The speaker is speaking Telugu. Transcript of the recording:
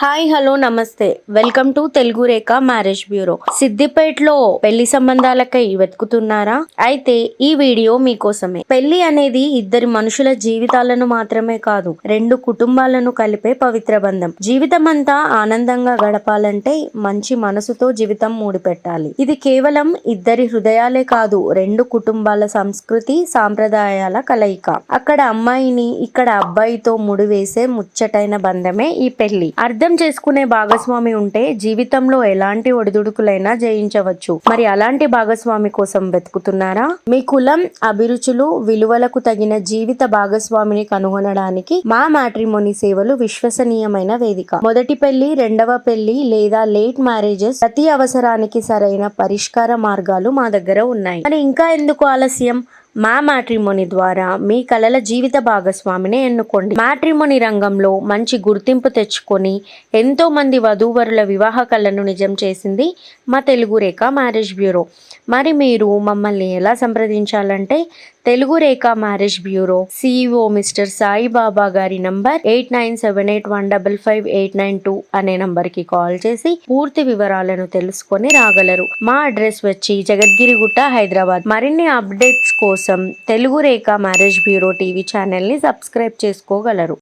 హాయ్ హలో నమస్తే welcome to Telugu Rekha marriage bureau. సిద్దిపేటలో పెళ్లి సంబంధాలకై వెతుకుతున్నారా? అయితే ఈ వీడియో మీకోసమే. పెళ్లి అనేది ఇద్దరి మనుషుల జీవితాలను మాత్రమే కాదు, రెండు కుటుంబాలను కలిపే పవిత్ర బంధం. జీవితం అంతా ఆనందంగా గడపాలంటే మంచి మనసుతో జీవితం మూడిపెట్టాలి. ఇది కేవలం ఇద్దరి హృదయాలే కాదు, రెండు కుటుంబాల సంస్కృతి సాంప్రదాయాల కలయిక. అక్కడ అమ్మాయిని ఇక్కడ అబ్బాయితో ముడివేసే ముచ్చటైన బంధమే ఈ పెళ్లి. అర్థం చేసుకునే భాగస్వామి ఉంటే జీవితంలో ఎలాంటి ఒడిదుడుకులైనా జయించవచ్చు. మరి అలాంటి భాగస్వామి కోసం వెతుకుతున్నారా? మీ కులం, అభిరుచులు, విలువలకు తగిన జీవిత భాగస్వామిని కనుగొనడానికి మా మ్యాట్రిమోనీ సేవలు విశ్వసనీయమైన వేదిక. మొదటి పెళ్లి, రెండవ పెళ్లి లేదా లేట్ మ్యారేజెస్, ప్రతి అవసరానికి సరైన పరిష్కార మార్గాలు మా దగ్గర ఉన్నాయి. మరి ఇంకా ఎందుకు ఆలస్యం? మా మ్యాట్రిమోనీ ద్వారా మీ కలల జీవిత భాగస్వామిని ఎన్నుకోండి. మ్యాట్రిమోనీ రంగంలో మంచి గుర్తింపు తెచ్చుకొని ఎంతో మంది వధూవరుల వివాహ కళను నిజం చేసింది మా తెలుగు రేఖ మ్యారేజ్ బ్యూరో. మరి మీరు మమ్మల్ని ఎలా సంప్రదించాలంటే Telugu Rekha marriage bureau CEO mister Saibaba గారి నంబర్ 8978155892 అనే నంబర్కి కాల్ చేసి పూర్తి వివరాలను తెలుసుకొని రాగలరు. మా అడ్రస్ వచ్చి జగద్గిరిగుట్ట, హైదరాబాద్. మరిన్ని అప్డేట్స్ కోసం Telugu Rekha marriage bureau TV ఛానల్ని సబ్స్క్రైబ్ చేసుకోగలరు.